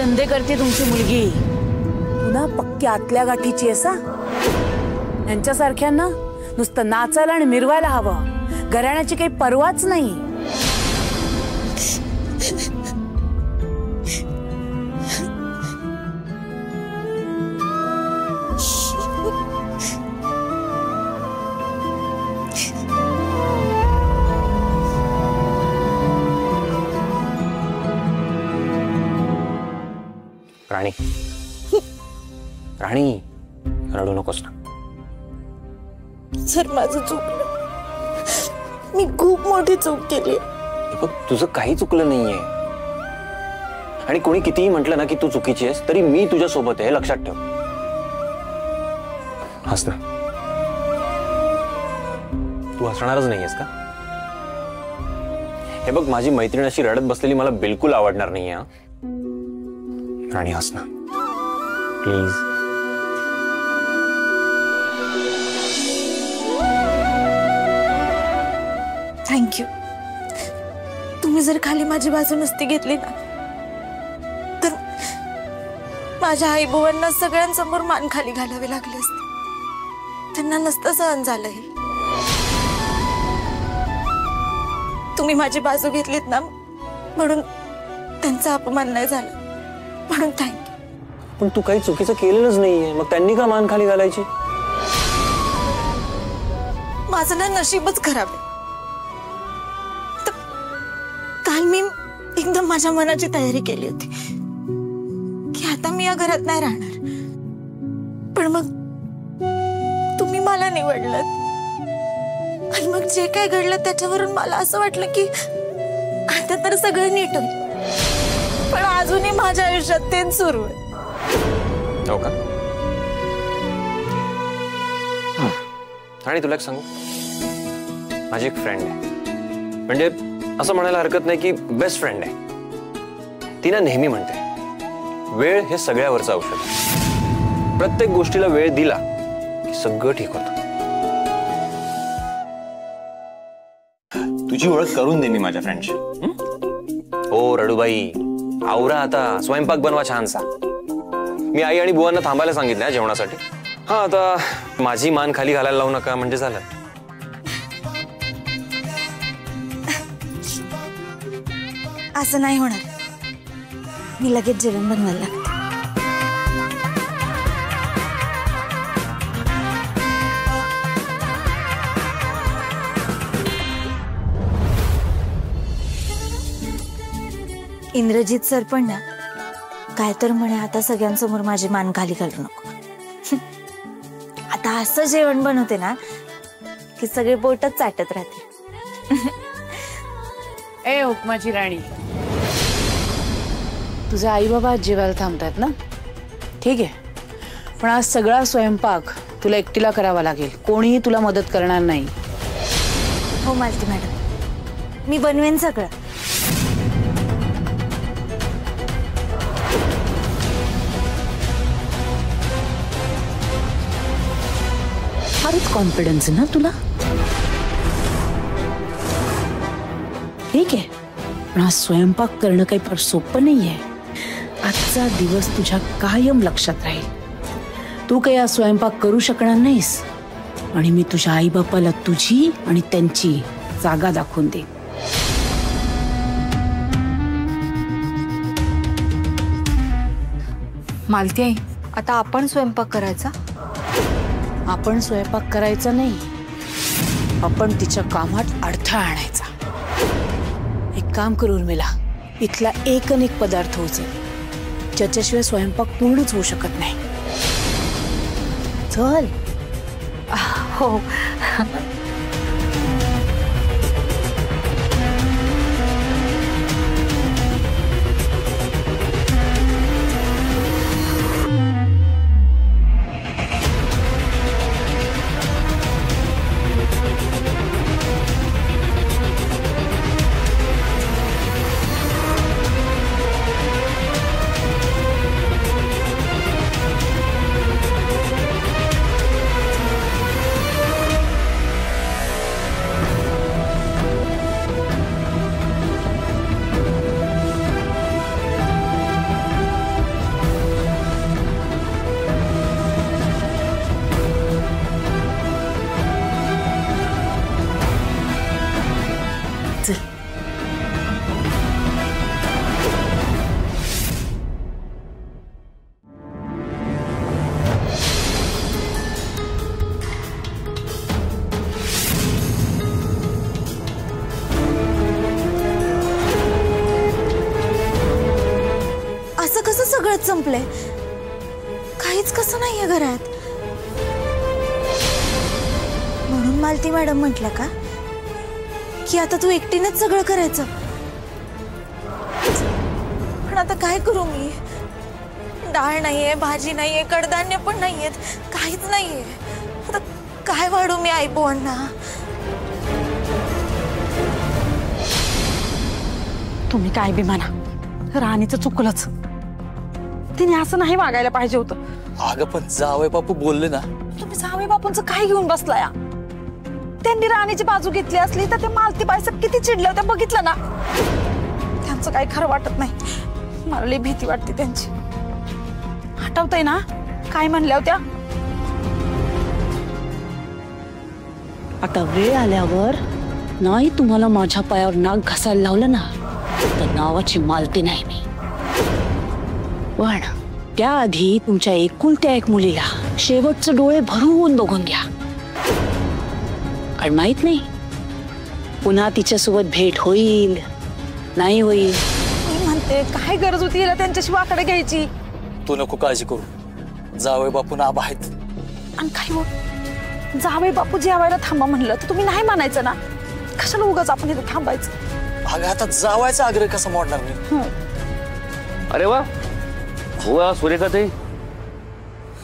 धंदे करते तुमची मुलगी? पुन्हा पक्की आतल्या गाठीची असा? यांच्यासारख्यांना नुसतं नाचायला आणि मिरवायला हवं, घराण्याची काही परवाच नाही. राणी, राणी, रडू नकोस ना. सर, माझं चुकलं. मी खूप मोठी चूक केली. बघ, तुझं काही चुकलं नाहीये. आणि कोणी कितीही म्हटलं ना की तू चुकीची आहेस, तरी मी तुझ्या सोबत आहे, हे लक्षात ठेव. हस ना. तू हसणारच नाहीयेस का? हे बघ, माझी मैत्रीण अशी रडत बसलेली मला बिलकुल आवडणार नाहीये. राणी, हस ना प्लीज. थँक्यू. तुम्ही जर खाली माझी बाजू नसती घेतली ना, तर माझ्या आई बाबांना सगळ्यांसमोर मान खाली घालावे लागले असते. त्यांना नसतं सहन झालं हे. तुम्ही माझी बाजू घेतलीत ना, म्हणून त्यांचा अपमान नाही झाला, म्हणून थँक्यू. पण तू काही चुकीचं केलेलंच नाहीये, मग त्यांनी का मान खाली घालायची? माझं ना नशीबच खराब आहे. काल मी एकदम माझ्या मनाची तयारी केली होती की आता मी या घरात नाही राहणार. पण मग तुम्ही मला निवडलं, आणि मग जे काय घडलं त्याच्यावरून मला असं वाटलं की आता तर सगळं नीट होईल. पण अजूनही माझ्या आयुष्यात तेच सुरू आहे. हो का? आणि तुला एक सांगू, माझी एक फ्रेंड आहे, म्हणजे असं म्हणायला हरकत नाही की बेस्ट फ्रेंड आहे. ती ना नेहमी म्हणते, वेळ हे सगळ्यावरचं औषध आहे. प्रत्येक गोष्टीला वेळ दिला की सगळं ठीक होतं. तुझी ओळख करून दे मी माझ्या फ्रेंडशी. हो रडूबाई, आवरा आता, स्वयंपाक बनवा छानसा. मी आई आणि बुवांना थांबायला सांगितलं जेवणासाठी. हा, आता माझी मान खाली घालायला लावू नका म्हणजे झालं. असं नाही होणार. मी लगेच जेवण बनवायला लागते. इंद्रजित सर पण ना काय तर म्हणे, आता सगळ्यांसमोर माझी मान खाली घालू नको. आता असं जेवण बनवते ना की सगळे बोटच चाटत राहते. ए हुकमाची राणी, तुझे आई बाबा जेवायला थांबतात ना? ठीक आहे, पण आज सगळा स्वयंपाक तुला एकटीला करावा लागेल. कोणीही तुला मदत करणार नाही. हो मालती मॅडम, मी बनवेन सगळं. फारच कॉन्फिडन्स आहे ना तुला? ठीक आहे, पण आज स्वयंपाक करणं काही फार सोपं नाहीये. आजचा दिवस तुझ्या कायम लक्षात राहील. तू काही आज स्वयंपाक करू शकणार नाहीस, आणि मी तुझ्या आई बापाला तुझी आणि त्यांची जागा दाखवून दे. मालती आई, आता आपण स्वयंपाक करायचा? आपण स्वयंपाक करायचा नाही, आपण तिच्या कामात अडथळा आणायचा. एक काम करू उर्मिला, इथला एक अनेक पदार्थ होते ज्याच्याशिवाय स्वयंपाक पूर्णच होऊ शकत नाही. चल. हो. चल. असं कसं सगळंच संपलंय? काहीच कसं नाहीये घरात. म्हणून मालती मॅडम म्हटलं का की आता तू एकटीनेच सगळं करायचं? पण आता काय करू मी? डाळ नाहीये, भाजी नाहीये, कडधान्य पण नाहीयेत, काहीच नाहीये. आता काय वाढू मी आई बोंना? तुम्ही काय बी म्हणा, राणीचं चुकलंच. तिने असं नाही वागायला पाहिजे होतं. अगं पण जावई बापू बोलले ना. तुम्ही जावई बापूंचं काय घेऊन बसलाय? त्यांनी राणीची बाजू घेतली असली तर ते मालती बाईसाहेब किती चिडल्या होत्या बघितलं ना. त्यांचं काही खरं वाटत नाही. मला लई भीती वाटते त्यांची. आठवतंय ना काय म्हणल्या होत्या? आता वेळ आल्यावर नाही तुम्हाला माझ्या पायावर नाक घासायला लावलं ना तर नावाची मालती नाही मी. पण त्याआधी तुमच्या एकुलत्या एक मुलीला शेवटचे डोळे भरून बघून घ्या. कारण माहित नाही पुन्हा तिच्यासोबत भेट होईल नाही होईल. मी म्हणते काय गरज होती हिला त्यांच्याशी वाकडे घ्यायची? तू नको काळजी करू, जावई बापू ना आबा आहेत. आणि काय हो, जावई बापू जेवायला थांबा म्हणलं तर तुम्ही नाही म्हणायचं ना. कशाला उगाच आपण इथे थांबायचं? अगं आता जावायचा आग्रह कसा मोडणार मी? अरे वा वा सुरेखा ताई,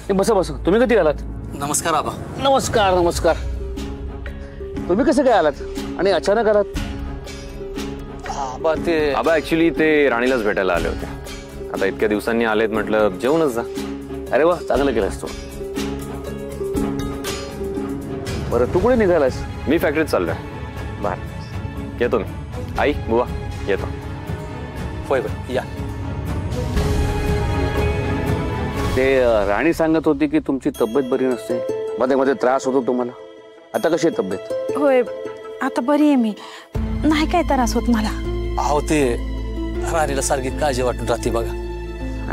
बसा बसा. तुम्ही कधी आलात? नमस्कार आबा. नमस्कार नमस्कार. तुम्ही कसं काय आलात आणि अचानक आलात? आबा ते आबा ऍक्च्युली ते राणीलाच भेटायला आले होते. आता इतक्या दिवसांनी आलेत म्हटलं जेवणच जा. अरे वा चांगलं केलंस तू. बरं तू कुठे निघालास? मी फॅक्टरीत चाललोय. बाहेर येतो मी. आई बुवा येतो. होय होय या. ते राणी सांगत होती की तुमची तब्येत बरी नसते, मध्ये मध्ये त्रास होतो तुम्हाला. आता कशी आहे तब्येत? होय आता बरी आहे मी, नाही काय त्रास होत मला. अहो ते राणीला सारखी काळजी वाटून राहते बघा.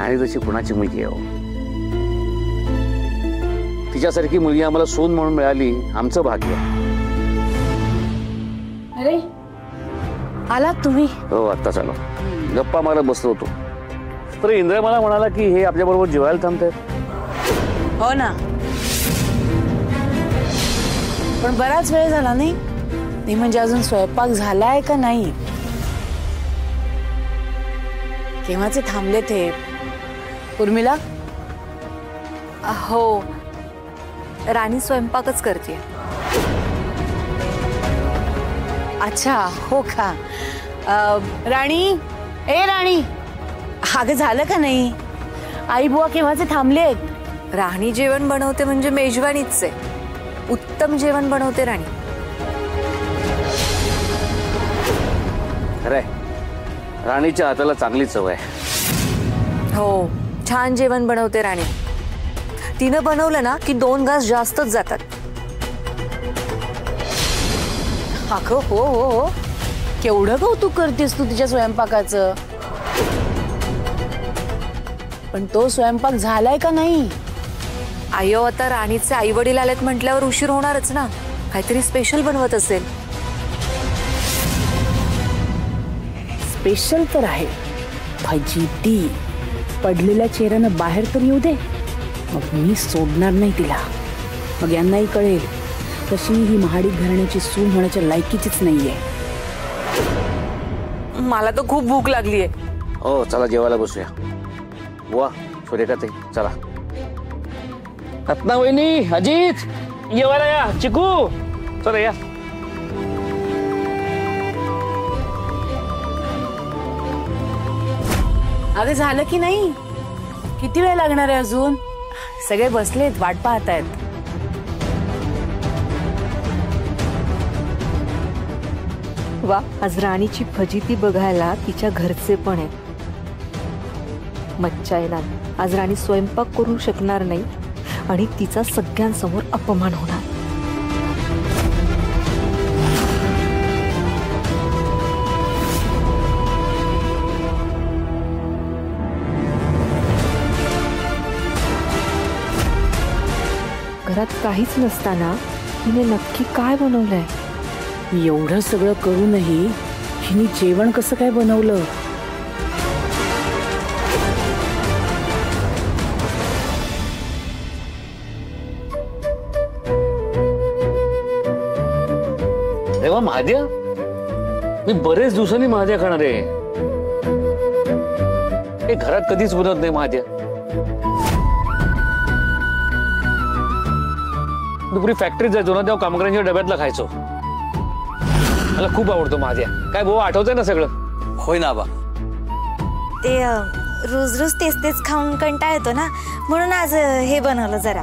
आणि जशी कुणाची मुलगी आहे हो. तिच्यासारखी मुलगी आम्हाला सून म्हणून मिळाली आमचं भाग्य. अरे आलात तुम्ही? हो आत्ताच आलो. गप्पा मारत बसलो होतो तर इंद्र मला म्हणाला की हे आपल्या बरोबर जेवायला थांबतायत. हो ना, पण बराच वेळ झाला नाही. नाही म्हणजे अजून स्वयंपाक झालाय का नाही? केव्हाचे थांबले ते? उर्मिला? हो, राणी स्वयंपाकच करते. अच्छा हो का. राणी, ए राणी, अगं झालं का नाही? आई बुवा केव्हाचे थांबलेत. राणी जेवण बनवते म्हणजे मेजवानीच आहे. उत्तम जेवण बनवते राणी. खरंय, राणीच्या हाताला चांगली चव आहे. हो, छान जेवण बनवते राणी. तिनं बनवलं ना की 2 घास जास्तच जातात. अगं हो हो हो, केवढं कौतुक करतेस तू तिच्या स्वयंपाकाचं. पण तो स्वयंपाक झालाय का नाही? आयो आता राणीचे आई वडील आलेत म्हटल्यावर उशीर होणारच ना. काहीतरी स्पेशल बनवत असेल. स्पेशल तर आहे. भाजी ती पडलेल्या चेहऱ्यानं बाहेर तर येऊ दे, मग मी सोडणार नाही तिला. मग यांनाही कळेल तशी ही महाडिक घराण्याची सून होण्याच्या लायकीचीच नाहीये. मला तर खूप भूक लागलीये. हो चला जेवायला बसूया. बुवा सुरेखा ताई चला. रत्ना वहिनी, अजित जेवायला या. चिकू चला या. अगं झालं की नाही? किती वेळ लागणार आहे अजून? सगळे बसलेत वाट पाहतायत. वा, आज राणीची फजिती बघायला तिच्या घरचे पण आहेत. मज्जा येणार. आज राणी स्वयंपाक करू शकणार नाही आणि तिचा सगळ्यांसमोर अपमान होणार. घरात काहीच नसताना हिने नक्की काय बनवलंय? मी एवढं सगळं करूनही हिने जेवण कसं काय बनवलं? तेव्हा महाद्या, मी बरेच दिवसांनी महाद्या खाणार आहे. हे घरात कधीच बनत नाही महाद्या. दुपारी फॅक्टरीत जायचो ना, तेव्हा कामगारांच्या डब्यातला खायचो. मला खूप आवडतो महाद्या. काय भाऊ, आठवतंय ना सगळं? होय ना बा. ते रोज रोज तेच तेच खाऊन कंटाळ येतो ना, म्हणून आज हे बनवलं जरा.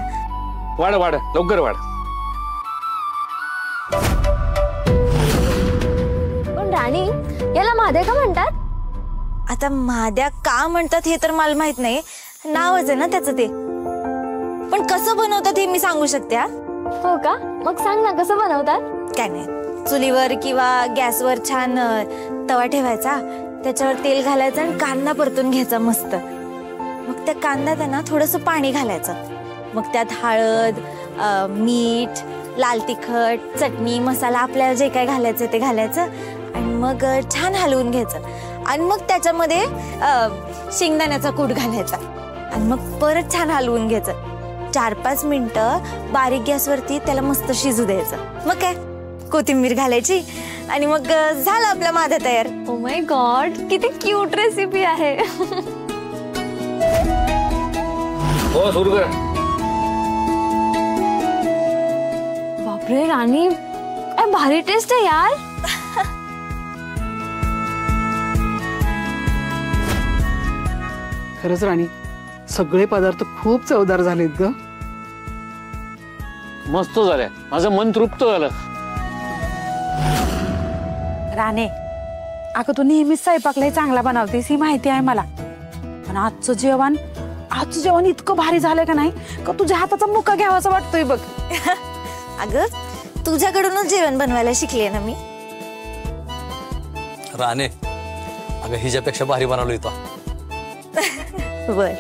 वाढ वाढ, लवकर वाढ. पण राणी, याला महाद्या का म्हणतात? आता महाद्या का म्हणतात हे तर मला माहित नाही, नावच आहे ना त्याचं ते. पण कसं बनवतात हे मी सांगू शकते. हो का? मग सांग ना, कसं बनवतात? काय नाही, चुलीवर किंवा गॅसवर छान तवा ठेवायचा, त्याच्यावर तेल घालायचं आणि कांदा परतून घ्यायचा मस्त. मग त्या कांद्यात आहे ना थोडंसं पाणी घालायचं. मग त्यात हळद, मीठ, लाल तिखट, चटणी, मसाला, आपल्याला जे काय घालायचं ते घालायचं आणि मग छान हलवून घ्यायचं. आणि मग त्याच्यामध्ये शेंगदाण्याचा कूट घालायचा आणि मग परत छान हलवून घ्यायचं. 4-5 मिनिटं बारीक गॅसवरती त्याला मस्त शिजू द्यायचं. मग काय, कोथिंबीर घालायची आणि मग झालं आपला महाद्या तयार. ओ माय गॉड, किती क्यूट रेसिपी आहे. हो, सुरू कर. बापरे राणी, काय भारी टेस्ट आहे यार. खरंच राणी, सगळे पदार्थ खूप चवदार झालेत ग. मस्त झालंय, माझं मन तृप्त झालं. राणे, अगं तू नेहमीच स्वयंपाकलाही चांगला बनवतेस ही माहिती आहे मला. पण आजचं जेवण इतकं भारी झालंय का नाही का तुझ्या हाताचा मुका घ्यावासा वाटतोय बघ. अगं तुझ्याकडूनच जेवण बनवायला शिकले ना मी. राणे, अगं हिच्यापेक्षा भारी बनवलं तो. बर,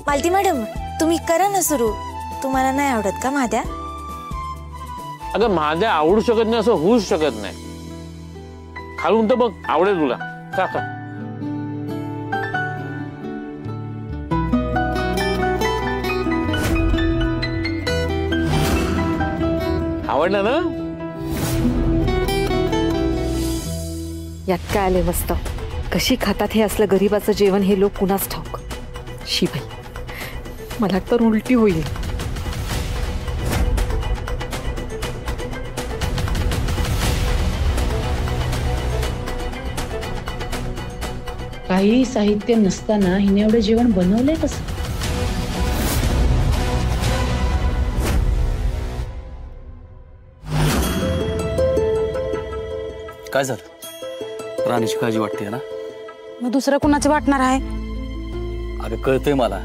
मालती मॅडम, तुम्ही करा ना सुरू. तुम्हाला नाही आवडत का महाद्या? अगं महाद्या आवडू शकत नाही असं होऊच शकत नाही. खालून तर बघ, आवडेल तुला. का का आवडलं ना? यात काय आले मस्त. कशी खातात हे असलं गरीबाचं जेवण हे लोक, कुणाच ठाऊक. शिबाई, मला तर उलटी होईल. काही साहित्य नसताना हिने एवढं जेवण बनवलंय कसं? काय झालं? राणीची काळजी वाटते ना? मग दुसरं कुणाची वाटणार आहे? अगं कळतंय मला,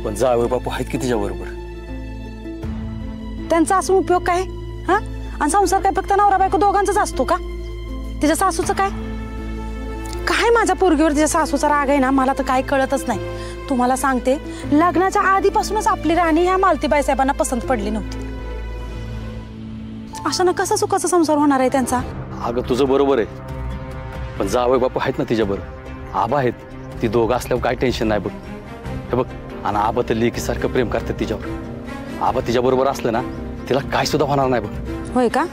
पण जावई बापू आहेत की तिच्या बरोबर. त्यांचा असून उपयोग काय? हा, आणि संसार काय फक्त नवरा बायको दोघांचाच असतो का? तिच्या सासूचं काय? काय माझ्या पोरगीवर तिच्या सासूचा राग आहे ना, मला तर काही कळतच नाही. तुम्हाला सांगते, लग्नाच्या आधीपासूनच आपली राणी ह्या मालतीबाई साहेबांना पसंत पडली नव्हती. अशानं कसा सुखाचा संसार होणार आहे त्यांचा? अगं तुझं बरोबर आहे, पण जावई बापू आहेत ना तिच्या बरोबर. आबा आहेत, ती दोघं असल्यावर काय टेन्शन नाही बघ. हे बघ, आणि आबा तर लेकीसारखं प्रेम करतात तिच्यावर. आबा तिच्या बरोबर असलं ना, तिला काय सुद्धा होणार नाही बघ. होय का?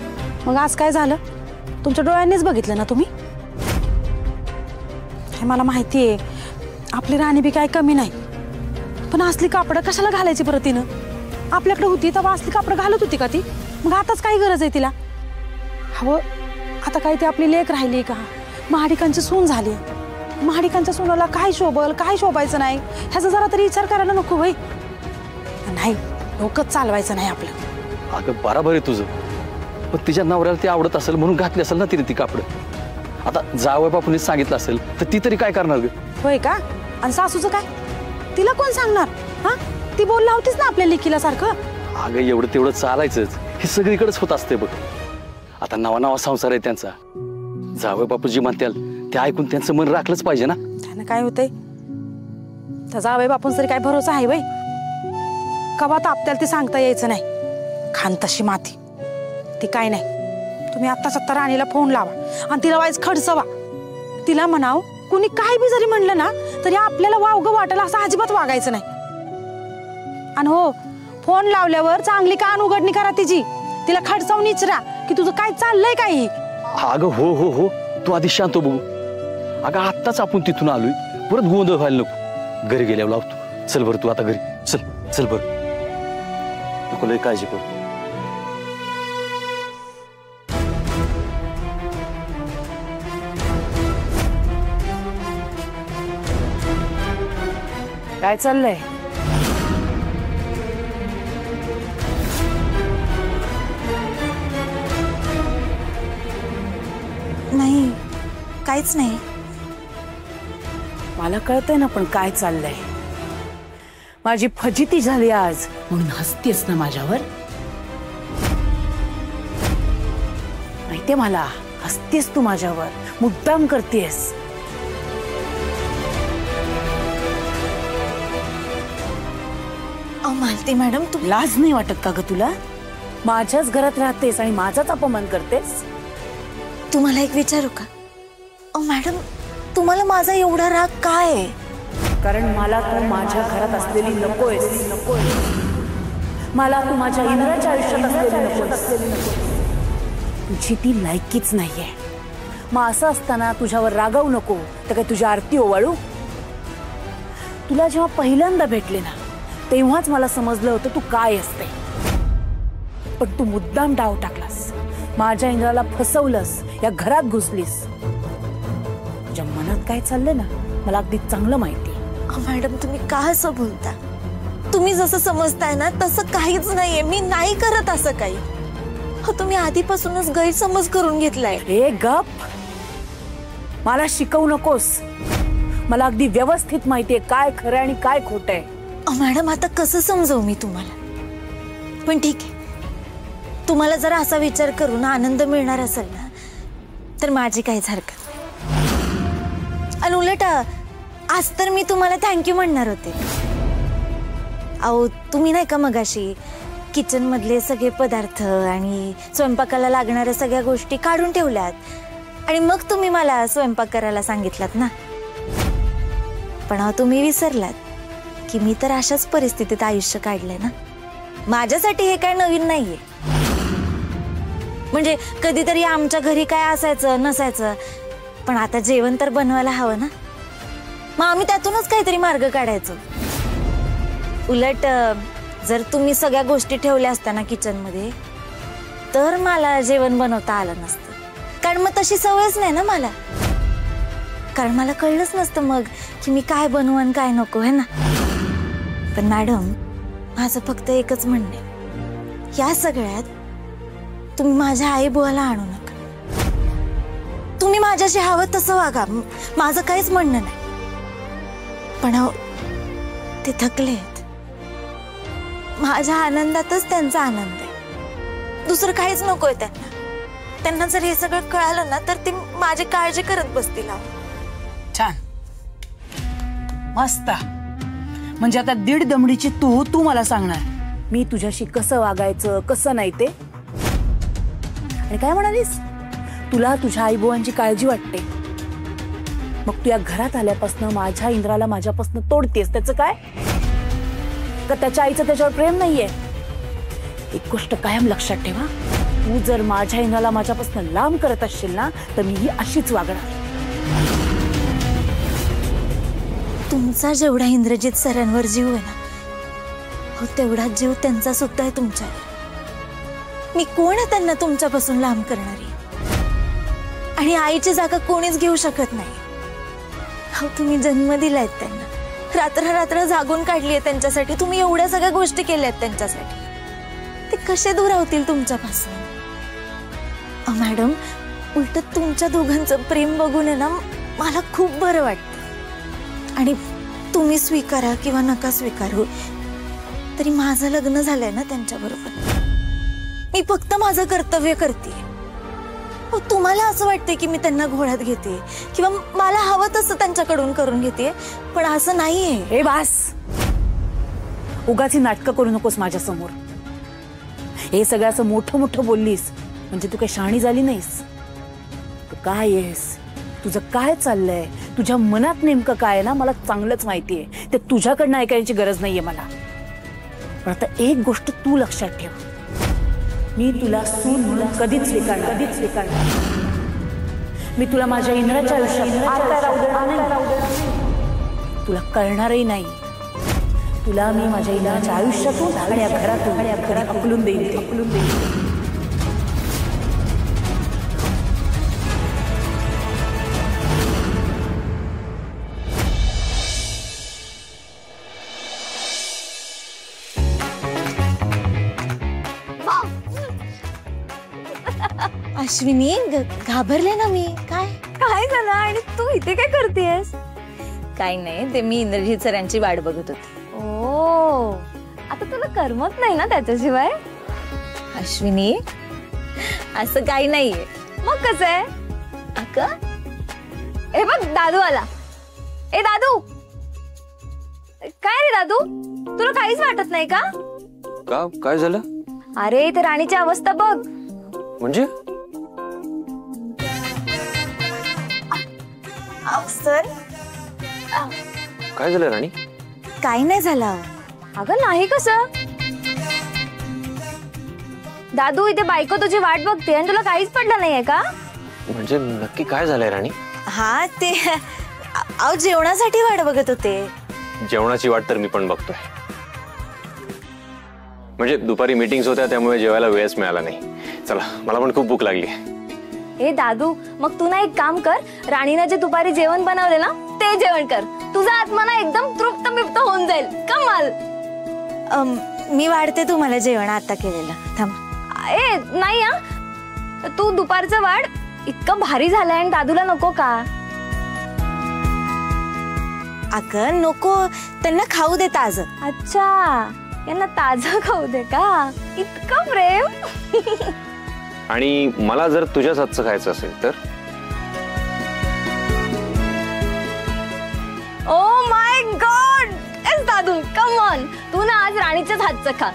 मग आज काय झालं? तुमच्या डोळ्यांनीच बघितलं ना तुम्ही. हे मला माहिती आहे, आपली राणी बी काय कमी नाही. पण असली कापडं कशाला घालायची बरं तिनं? आपल्याकडे होती तेव्हा असली कापडं घालत होती का ती? मग आताच काय गरज आहे तिला? हवं, आता काय ती आपली लेक राहिली का? महाडिकांची सून झाली. महाडिकांच्या सुनाला काय शोभल, काय शोभायचं नाही, ह्याचा जरा तरी विचार करायला नको होय? नाही, डोकंच चालवायचं नाही आपलं. अगं बरोबर आहे तुझं, पण तिच्या नवऱ्याला ती आवडत असेल म्हणून घातली असेल ना तिने ती कापडं. आता जावई बापूंनीच सांगितलं असेल तर ती तरी काय करणार ग? होय का? आणि सासूचं काय? तिला कोण सांगणार? हा, ती बोलला होतीच ना आपल्या लेकीला सारखं. अगं एवढं तेवढं चालायचंच, हे सगळीकडेच होत असते बघ. आता नवा नवा संसार आहे त्यांचा. जावई बापू जी म्हणतील ते ऐकून त्यांचं मन राखलंच पाहिजे ना. त्यानं काय होतंय, त्या जावई बापून तरी काय भरोसा आहे बाई. कवा तर आपल्याला ते सांगता यायचं नाही. खान तशी माती ती काय नाही. तुम्ही आत्ता राणीला फोन लावा आणि तिला वाईज खडसवा. तिला म्हणाव कुणी काय बी जरी म्हणलं ना तरी आपल्याला वावगं वाटेल असं अजिबात वागायचं नाही. आणि हो, फोन लावल्यावर चांगली कान उघडणी करा तिची. तिला खडसावून इचरा की तुझं काय चाललंय काही. अगं हो हो हो, तू आधी शांत बघू. अगं आत्ताच आपण तिथून आलोय, परत गोंधळ व्हायला नको. घरी गेल्यावर लावतो. चल बरं तू आता घरी चल. चल बरं, नको लय काळजी करू. काय चाललंय? नाही, काहीच नाही. मला कळतंय ना पण काय चाललंय. माझी फजिती झाली आज म्हणून हसतेस ना माझ्यावर. माहितीये मला, हसतेस तू माझ्यावर, मुद्दाम करतेस. मालती मॅडम, तुम्ही लाज नाही वाटत का ग तुला? माझ्याच घरात राहतेस आणि माझाच अपमान करतेस. तुम्हाला एक विचारू का? मॅडम, तुम्हाला माझा एवढा राग काय आहे? कारण मला तू माझ्या घरात असलेली नकोयस. मला तू माझ्या इंद्राच्या आयुष्यात असलेली नकोयस. तुझी ती लायकीच नाहीये. मग असं असताना तुझ्यावर रागावू नको तर काय तुझी आरती ओवाळू? तुला जेव्हा पहिल्यांदा भेटले ना तेव्हाच मला समजलं होतं तू काय असते. पण तू मुद्दाम डाव टाकलास, माझ्या इंद्राला फसवलंस, या घरात घुसलीस. तुझ्या मनात काय चाललंय ना मला अगदी चांगलं माहिती. मॅडम, तुम्ही का असं बोलता? तुम्ही जसं समजताय ना तसं काहीच नाहीये. मी नाही करत असं काही. तुम्ही आधीपासूनच गैरसमज करून घेतलाय. हे गप, मला शिकवू नकोस. मला अगदी व्यवस्थित माहितीये काय खरं आणि काय खोटं आहे. मॅडम, आता कसं समजवू मी तुम्हाला? पण ठीक आहे, तुम्हाला जर असा विचार करून आनंद मिळणार असेल ना तर माझी काहीच हरकत नाही. आणि उलट आज तर मी तुम्हाला थँक्यू म्हणणार होते. अहो, तुम्ही नाही का मगाशी किचन मधले सगळे पदार्थ आणि स्वयंपाकाला लागणाऱ्या सगळ्या गोष्टी काढून ठेवल्यात आणि मग तुम्ही मला स्वयंपाक करायला सांगितलात ना. पण अहो, तुम्ही विसरलात की मी तर अशाच परिस्थितीत आयुष्य काढलंय ना. माझ्यासाठी हे काय नवीन नाहीये. म्हणजे कधीतरी आमच्या घरी काय असायचं नसायचं, पण आता जेवण तर बनवायला हवं ना. मग आम्ही त्यातूनच काहीतरी मार्ग काढायचो. उलट जर तुम्ही सगळ्या गोष्टी ठेवल्या असत्या ना किचन मध्ये तर मला जेवण बनवता आलं नसतं. कारण मग तशी सवयच नाही ना मला. कारण मला कळलंच नसतं मग की मी काय बनवू आणि काय नको, है ना. पण मॅडम, माझं फक्त एकच म्हणणं आहे, या सगळ्यात तुम्ही माझ्या आई बुवाला आणू नका. तुम्ही माझ्याशी हवं तसं वागा, माझं काहीच म्हणणं नाही. पण अहो, ते थकलेत. माझ्या आनंदातच त्यांचा आनंद आहे. दुसरं काहीच नकोय त्यांना. त्यांना जर हे सगळं कळालं ना तर ते माझी काळजी करत बसतील. छान, मस्त. म्हणजे आता दीड दमडीची तू मला सांगणार मी तुझ्याशी कसं वागायचं कसं नाही ते. आणि काय म्हणालीस, तुला तुझ्या आईबुवांची काळजी वाटते. मग तू या घरात आल्यापासून माझ्या इंद्राला माझ्यापासून तोडतेस, त्याचं काय? का त्याच्या आईचं त्याच्यावर प्रेम नाहीये? एक गोष्ट कायम लक्षात ठेवा, तू जर माझ्या इंद्राला माझ्यापासून लांब करत असशील ना तर मी ही अशीच वागणार. तुमचा जेवढा इंद्रजित सरांवर जीव आहे ना, हो तेवढा जीव त्यांचा सुद्धा आहे तुमच्यावर. मी कोण आहे त्यांना तुमच्यापासून लांब करणारी? आणि आईची जागा कोणीच घेऊ शकत नाही. हो, तुम्ही जन्म दिलाय त्यांना, रात्र रात्र जागून काढली आहे त्यांच्यासाठी. तुम्ही एवढ्या सगळ्या गोष्टी केल्यात त्यांच्यासाठी. ते कसे दूर होतील तुमच्यापासून? मॅडम, उलट तुमच्या दोघांचं प्रेम बघून आहे ना मला खूप बरं वाटतं. आणि तुम्ही स्वीकारा किंवा नका स्वीकारू तरी माझं लग्न झालंय ना त्यांच्याबरोबर. मी फक्त माझं कर्तव्य करते. तुम्हाला असं वाटतंय की मी त्यांना घोड्यात घेते किंवा मला हवं तसं त्यांच्याकडून करून घेते, पण असं नाहीये. हे बास, उगाची नाटकं करू नकोस माझ्या समोर. हे सगळं असं मोठं मोठं बोललीस म्हणजे तू काही शहाणी झाली नाहीस. तू काय आहेस, तुझं काय चाललंय, तुझ्या मनात नेमकं काय आहे ना मला चांगलंच माहितीये. ते तुझ्याकडनं ऐकायची गरज नाहीये मला. पण आता एक गोष्ट तू लक्षात ठेव, मी तुला सून म्हणून कधीच स्वीकारणार. मी तुला माझ्या इंद्राच्या आयुष्यात तुला कळणारही नाही. तुला मी माझ्या इंद्राच्या आयुष्यातून आणि या घरातून हकलून देईन. अश्विनी, घाबरले ना मी. काय काय झालं आणि तू इथे काय करतेस? काय नाही, ते मी इंद्रजित सरांची वाट बघत होते. ओ, आता तुला करमत नाही ना त्याच्याशिवाय? अश्विनी, असं काही नाहीये. मग कसं आहे? अगं, हे बघ दादू आला. ए दादू, काय रे दादू, तुला काहीच वाटत नाही का? काय झालं? अरे इथे राणीची अवस्था बघ. म्हणजे सर, काय झालं राणी? काही नाही झालं. अगं नाही कसं दादू, इथे बायको तुझी वाट बघते आणि तुला काहीच पडलं नाहीये का? म्हणजे नक्की काय झालंय राणी? हा, ते जेवणासाठी वाट बघत होते. जेवणाची वाट तर मी पण बघतोय. म्हणजे दुपारी मीटिंग्स होत्या त्यामुळे जेवायला वेळच मिळाला नाही. चला, मला पण खूप भूक लागली. ए दादू, मग तू ना एक काम कर, राणीने जे दुपारी जेवण बनवले ना ते जेवण कर. तुझा आत्मा ना एकदम तृप्त बिप्त होऊन जाईल. कमाल. मी वाढते तुम्हाला जेवण आता केलेलं. थांब. ए नाही हा, तू दुपारचं वाढ. इतकं भारी झालंय आणि दादूला नको का? अगं नको, त्यांना खाऊ दे ताज. अच्छा, यांना ताजं खाऊ दे का? इतकं प्रेम. आणि मला जर तुझ्याच हातचं खायचं असेल तर? ओ माय गॉड, एस दादू, कम ऑन. तू ना आज राणीच्याच हातचं खा.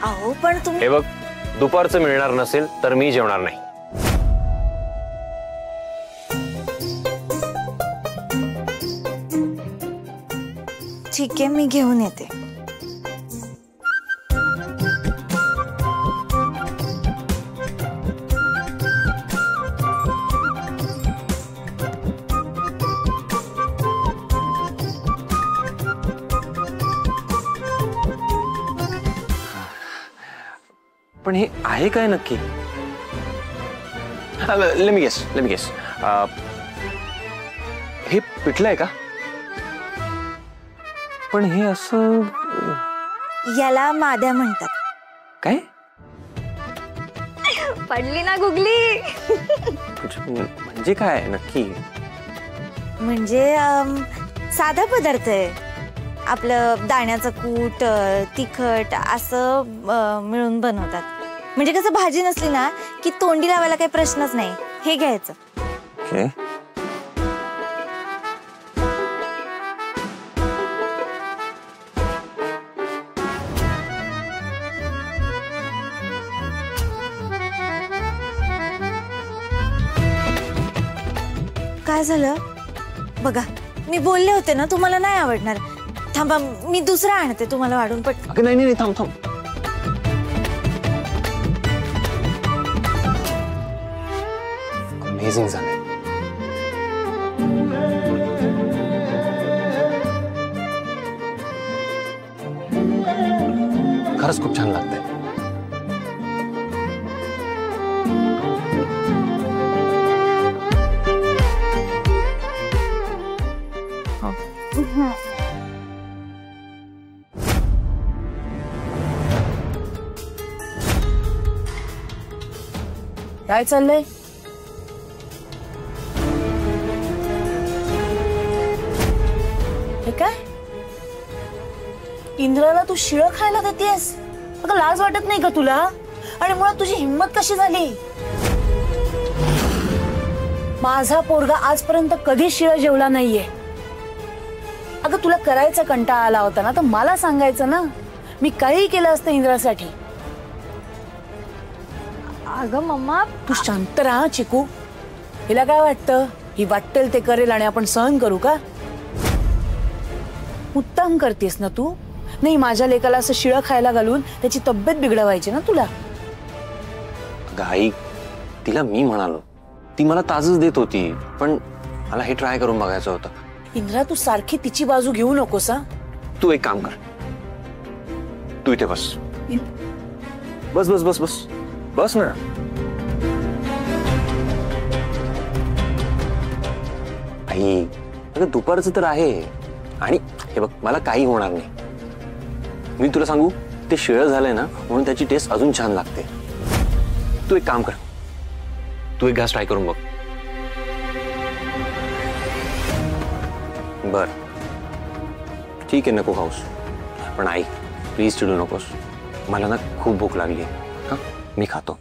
अहो पण तुम्ही, हे बघ, दुपारचं मिळणार नसेल तर मी जेवणार नाही. ठीक आहे, मी घेऊन येते. पण हे आहे काय नक्की? Let me guess. हे पिठलं आहे का? पण हे असं, याला माद्या म्हणतात. काय? पडली ना गुगली. म्हणजे काय नक्की? म्हणजे साधा पदार्थ आहे. आपलं दाण्याचं कूट, तिखट असं मिळून बनवतात. म्हणजे कसं भाजी नसली ना की तोंडी लावायला काही प्रश्नच नाही. हे घ्यायचं. काय झालं बघा, मी बोलले होते ना तुम्हाला नाही आवडणार. थांबा, मी दुसरा आणते तुम्हाला वाढून. पट नाही, थांब. अमेझिंग झालंय. खरंच खूप छान लागतंय. काय चाललंय? हे काय? इंद्राला तू शिळं खायला देतेस? अगं लाज वाटत नाही का तुला? आणि मुळात तुझी हिंमत कशी झाली? माझा पोरगा आजपर्यंत कधी शिळं जेवला नाहीये. अगं तुला करायचा कंटाळा आला होता ना तर मला सांगायचं ना, मी काही केलं असतं इंद्रासाठी. अगं मम्मा, तू शांत राहा चिकू. हिला काय वाटतं ही वाटेल ते करेल आणि आपण सहन करू का? उत्तम करतेस ना तू. नाही माझ्या लेकाला असं शिळं खायला घालून त्याची तब्येत बिघडवायची ना तुला. आई तिला मी म्हणालो, ती मला ताजच देत होती, पण मला हे ट्राय करून बघायचं होतं. इंद्रा तू सारखी तिची बाजू घेऊ नकोस. तू एक काम कर, तू इथे बस बस बस बस बस बस ना. आई अगं दुपारचं तर आहे आणि हे बघ मला काही होणार नाही. मी तुला सांगू ते शिळं झालंय ना म्हणून त्याची टेस्ट अजून छान लागते. तू एक काम कर, तू एक घास ट्राय करून बघ. बर ठीक आहे नको खाऊस, पण आई प्लीज चिडू नकोस. मला ना खूप भूक लागली. हा मी खातो.